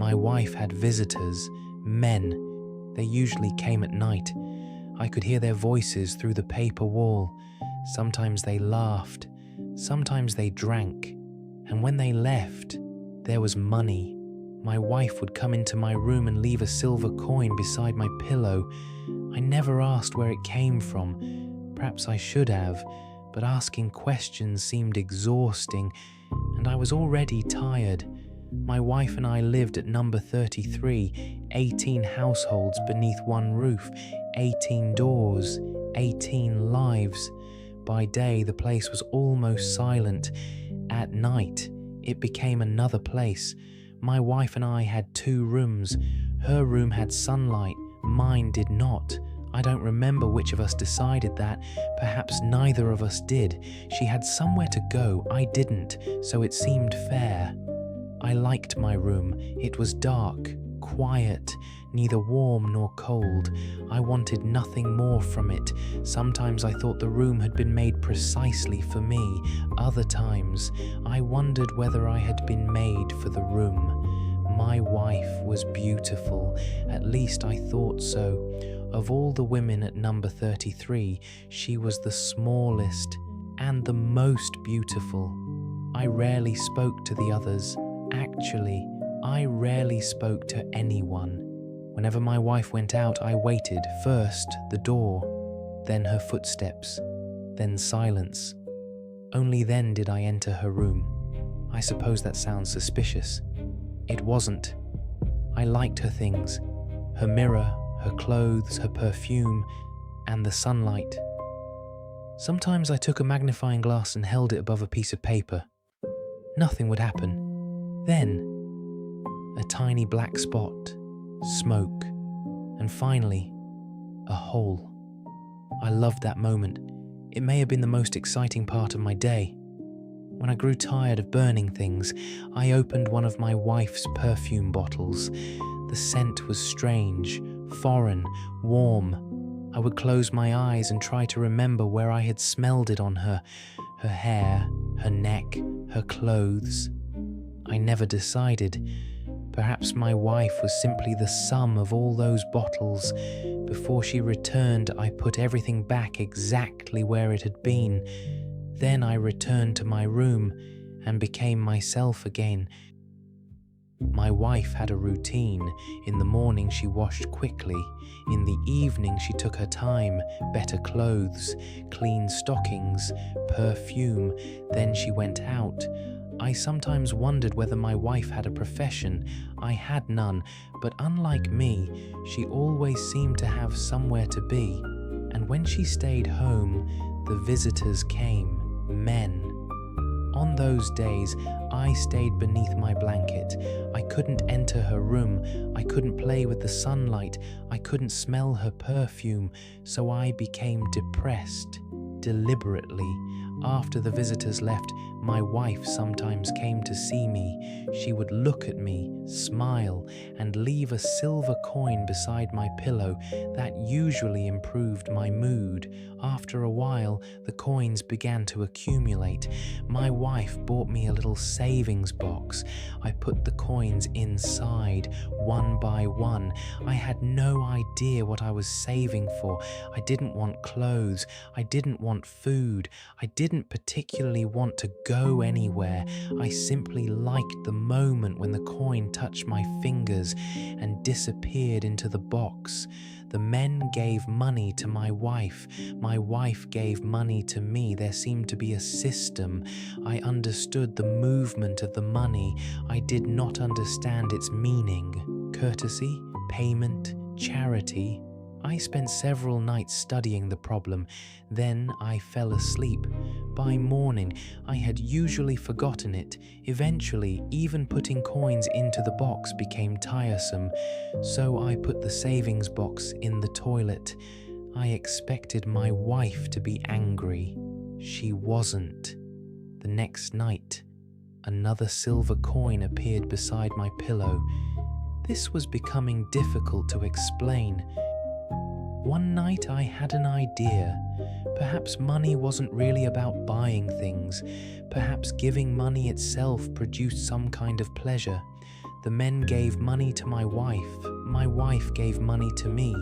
My wife had visitors, men. They usually came at night. I could hear their voices through the paper wall. Sometimes they laughed, sometimes they drank, and when they left, there was money. My wife would come into my room and leave a silver coin beside my pillow. I never asked where it came from. Perhaps I should have, but asking questions seemed exhausting, and I was already tired. My wife and I lived at number 33, 18 households beneath one roof, 18 doors, 18 lives. By day, the place was almost silent. At night, it became another place. My wife and I had 2 rooms. Her room had sunlight, mine did not. I don't remember which of us decided that. Perhaps neither of us did. She had somewhere to go, I didn't, so it seemed fair. I liked my room. It was dark, quiet, neither warm nor cold. I wanted nothing more from it. Sometimes I thought the room had been made precisely for me. Other times, I wondered whether I had been made for the room. My wife was beautiful. At least I thought so. Of all the women at number 33, she was the smallest and the most beautiful. I rarely spoke to the others. Actually, I rarely spoke to anyone. Whenever my wife went out, I waited. First, the door, then her footsteps, then silence. Only then did I enter her room. I suppose that sounds suspicious. It wasn't. I liked her things, her mirror, her clothes, her perfume, and the sunlight. Sometimes I took a magnifying glass and held it above a piece of paper. Nothing would happen. Then, a tiny black spot, smoke, and finally, a hole. I loved that moment. It may have been the most exciting part of my day. When I grew tired of burning things, I opened one of my wife's perfume bottles. The scent was strange, foreign, warm. I would close my eyes and try to remember where I had smelled it on her hair, her neck, her clothes. I never decided. Perhaps my wife was simply the sum of all those bottles. Before she returned, I put everything back exactly where it had been. Then I returned to my room and became myself again. My wife had a routine. In the morning she washed quickly. In the evening she took her time, better clothes, clean stockings, perfume. Then she went out. I sometimes wondered whether my wife had a profession. I had none, but unlike me, she always seemed to have somewhere to be. And when she stayed home, the visitors came, men. On those days, I stayed beneath my blanket. I couldn't enter her room. I couldn't play with the sunlight. I couldn't smell her perfume. So I became depressed, deliberately. After the visitors left, my wife sometimes came to see me. She would look at me, smile, and leave a silver coin beside my pillow. That usually improved my mood. After a while, the coins began to accumulate. My wife bought me a little savings box. I put the coins inside, one by one. I had no idea what I was saving for. I didn't want clothes. I didn't want food. I didn't particularly want to go anywhere. I simply liked the moment when the coin touched my fingers and disappeared into the box. The men gave money to my wife. My wife gave money to me. There seemed to be a system. I understood the movement of the money. I did not understand its meaning. Courtesy, payment, charity. I spent several nights studying the problem. Then I fell asleep. By morning, I had usually forgotten it. Eventually, even putting coins into the box became tiresome, so I put the savings box in the toilet. I expected my wife to be angry. She wasn't. The next night, another silver coin appeared beside my pillow. This was becoming difficult to explain. One night I had an idea. Perhaps money wasn't really about buying things. Perhaps giving money itself produced some kind of pleasure. The men gave money to my wife gave money to me.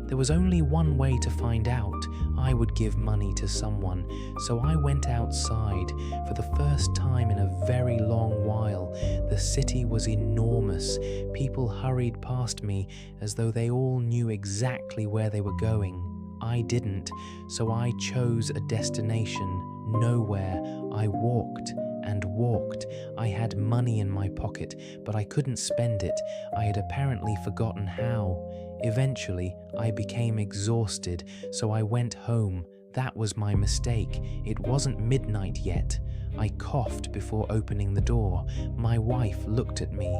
There was only one way to find out. I would give money to someone, so I went outside. For the first time in a very long while, the city was enormous. People hurried past me as though they all knew exactly where they were going. I didn't, so I chose a destination, nowhere. I walked and walked. I had money in my pocket, but I couldn't spend it. I had apparently forgotten how. Eventually, I became exhausted, so I went home. That was my mistake. It wasn't midnight yet. I coughed before opening the door. My wife looked at me.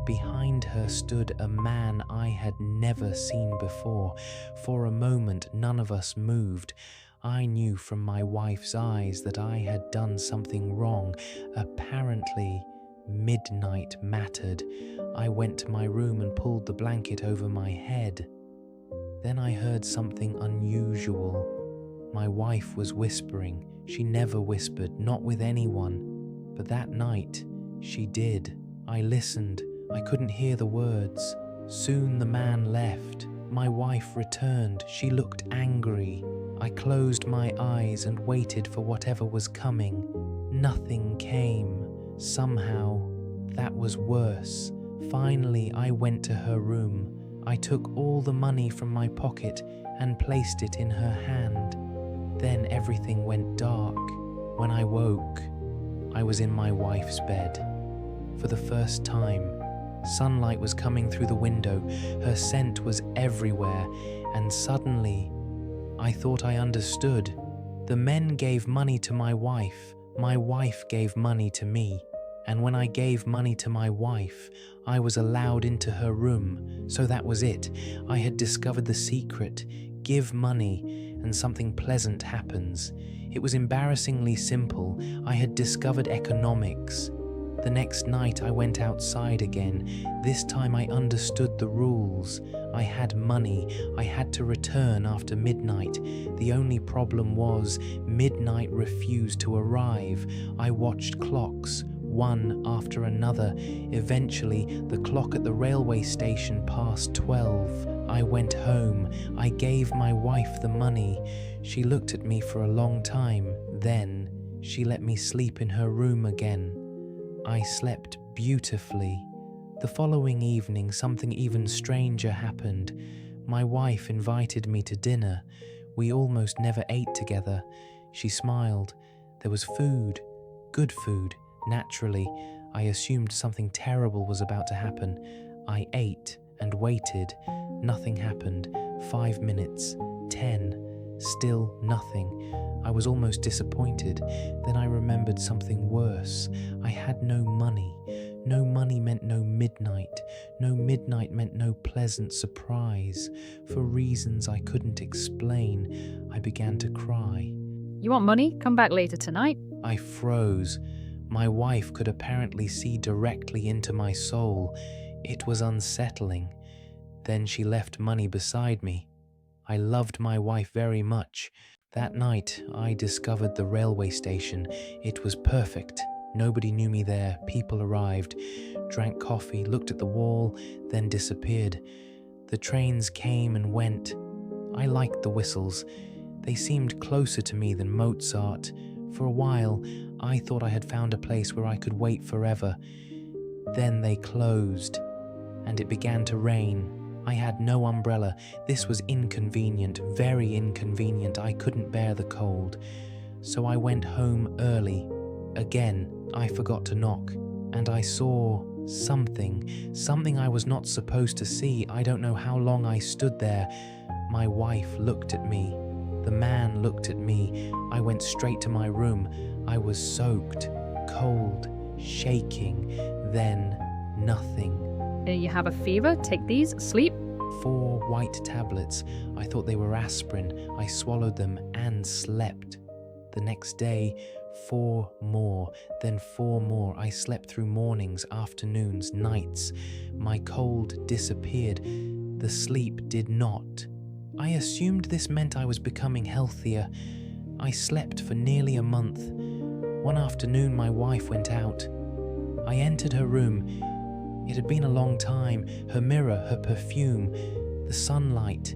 Behind her stood a man I had never seen before. For a moment, none of us moved. I knew from my wife's eyes that I had done something wrong. Apparently, midnight mattered. I went to my room and pulled the blanket over my head. Then I heard something unusual. My wife was whispering. She never whispered, not with anyone. But that night, she did. I listened. I couldn't hear the words. Soon the man left. My wife returned. She looked angry. I closed my eyes and waited for whatever was coming. Nothing came. Somehow, that was worse. Finally, I went to her room. I took all the money from my pocket and placed it in her hand. Then everything went dark. When I woke, I was in my wife's bed. For the first time, sunlight was coming through the window. Her scent was everywhere, and suddenly, I thought I understood. The men gave money to my wife gave money to me. And when I gave money to my wife, I was allowed into her room. So that was it. I had discovered the secret. Give money, and something pleasant happens. It was embarrassingly simple. I had discovered economics. The next night I went outside again. This time I understood the rules. I had money. I had to return after midnight. The only problem was midnight refused to arrive. I watched clocks, one after another. Eventually, the clock at the railway station passed 12. I went home. I gave my wife the money. She looked at me for a long time. Then, she let me sleep in her room again. I slept beautifully. The following evening, something even stranger happened. My wife invited me to dinner. We almost never ate together. She smiled. There was food, good food. Naturally, I assumed something terrible was about to happen. I ate and waited. Nothing happened. 5 minutes, 10, still nothing. I was almost disappointed. Then I remembered something worse. I had no money. No money meant no midnight. No midnight meant no pleasant surprise. For reasons I couldn't explain, I began to cry. You want money? Come back later tonight. I froze. My wife could apparently see directly into my soul. It was unsettling. Then she left money beside me. I loved my wife very much. That night, I discovered the railway station. It was perfect. Nobody knew me there. People arrived, drank coffee, looked at the wall, then disappeared. The trains came and went. I liked the whistles. They seemed closer to me than Mozart. For a while, I thought I had found a place where I could wait forever. Then they closed, and it began to rain. I had no umbrella. This was inconvenient, very inconvenient. I couldn't bear the cold. So I went home early. Again, I forgot to knock, and I saw something I was not supposed to see. I don't know how long I stood there. My wife looked at me. The man looked at me. I went straight to my room. I was soaked, cold, shaking. Then, nothing. You have a fever? Take these. Sleep. 4 white tablets. I thought they were aspirin. I swallowed them and slept. The next day, 4 more, then 4 more. I slept through mornings, afternoons, nights. My cold disappeared. The sleep did not. I assumed this meant I was becoming healthier. I slept for nearly a month. One afternoon, my wife went out. I entered her room. It had been a long time. Her mirror, her perfume, the sunlight.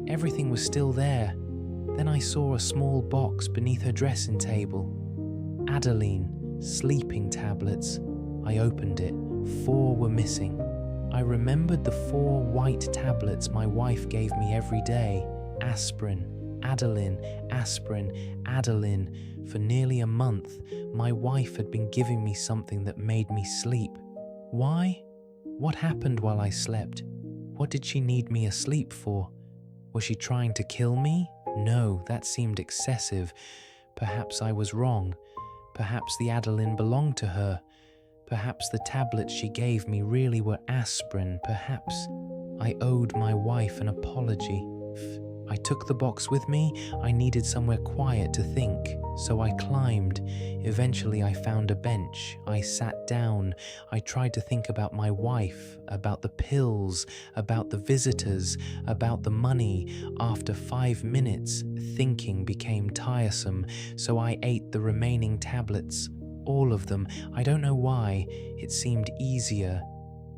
Everything was still there. Then I saw a small box beneath her dressing table. Adeline, sleeping tablets. I opened it. 4 were missing. I remembered the 4 white tablets my wife gave me every day. Aspirin, Adeline, aspirin, Adeline. For nearly a month, my wife had been giving me something that made me sleep. Why? What happened while I slept? What did she need me asleep for? Was she trying to kill me? No, that seemed excessive. Perhaps I was wrong. Perhaps the Adeline belonged to her. Perhaps the tablets she gave me really were aspirin. Perhaps I owed my wife an apology. I took the box with me. I needed somewhere quiet to think, so I climbed. Eventually I found a bench. I sat down. I tried to think about my wife, about the pills, about the visitors, about the money. After 5 minutes, thinking became tiresome, so I ate the remaining tablets. All of them. I don't know why. It seemed easier.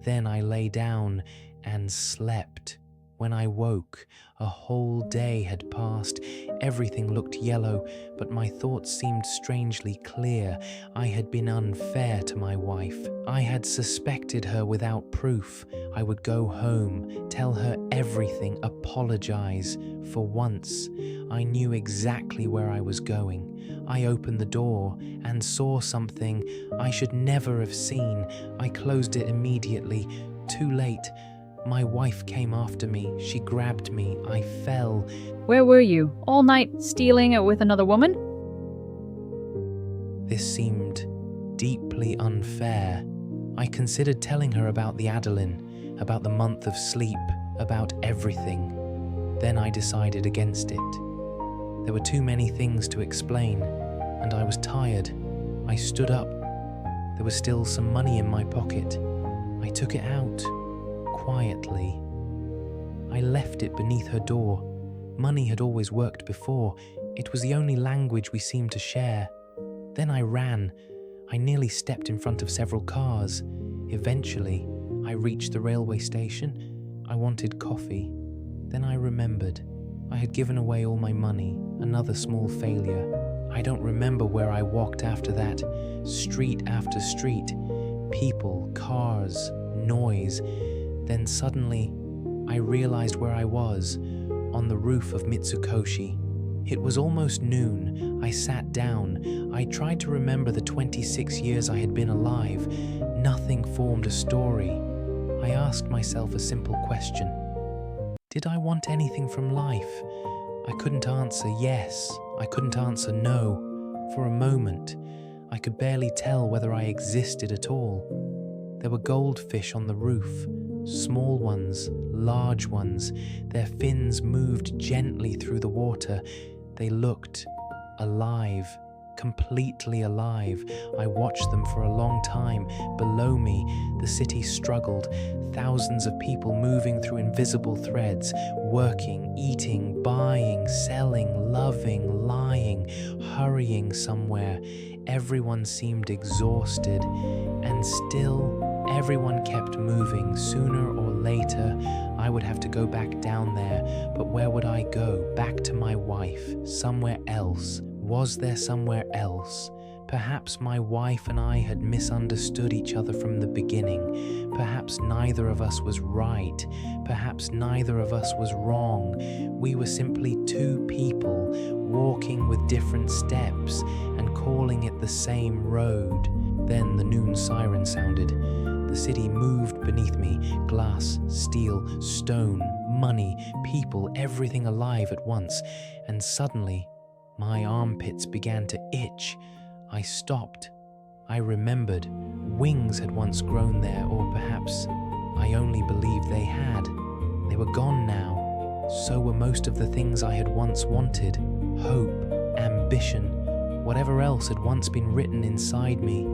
Then I lay down and slept. When I woke, a whole day had passed. Everything looked yellow, but my thoughts seemed strangely clear. I had been unfair to my wife. I had suspected her without proof. I would go home, tell her everything, apologize. For once, I knew exactly where I was going. I opened the door and saw something I should never have seen. I closed it immediately. Too late. My wife came after me. She grabbed me. I fell. Where were you? All night stealing it with another woman? This seemed deeply unfair. I considered telling her about the Adeline, about the month of sleep, about everything. Then I decided against it. There were too many things to explain, and I was tired. I stood up. There was still some money in my pocket. I took it out. Quietly. I left it beneath her door. Money had always worked before. It was the only language we seemed to share. Then I ran. I nearly stepped in front of several cars. Eventually, I reached the railway station. I wanted coffee. Then I remembered. I had given away all my money. Another small failure. I don't remember where I walked after that. Street after street. People, cars, noise. Then suddenly, I realized where I was, on the roof of Mitsukoshi. It was almost noon. I sat down. I tried to remember the 26 years I had been alive. Nothing formed a story. I asked myself a simple question. Did I want anything from life? I couldn't answer yes. I couldn't answer no. For a moment, I could barely tell whether I existed at all. There were goldfish on the roof. Small ones, large ones. Their fins moved gently through the water. They looked alive, completely alive. I watched them for a long time. Below me, the city struggled. Thousands of people moving through invisible threads, working, eating, buying, selling, loving, lying, hurrying somewhere. Everyone seemed exhausted, and still everyone kept moving. Sooner or later, I would have to go back down there. But where would I go? Back to my wife. Somewhere else. Was there somewhere else? Perhaps my wife and I had misunderstood each other from the beginning. Perhaps neither of us was right. Perhaps neither of us was wrong. We were simply two people walking with different steps and calling it the same road. Then the noon siren sounded. The city moved beneath me. Glass, steel, stone, money, people, everything alive at once. And suddenly, my armpits began to itch. I stopped. I remembered. Wings had once grown there, or perhaps I only believed they had. They were gone now. So were most of the things I had once wanted. Hope, ambition, whatever else had once been written inside me.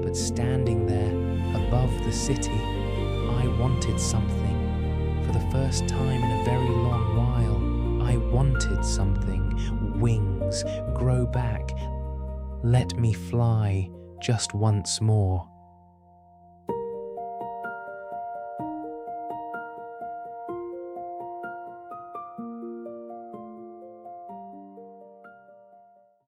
But standing there, above the city, I wanted something. For the first time in a very long while, I wanted something. Wings, grow back. Let me fly just once more.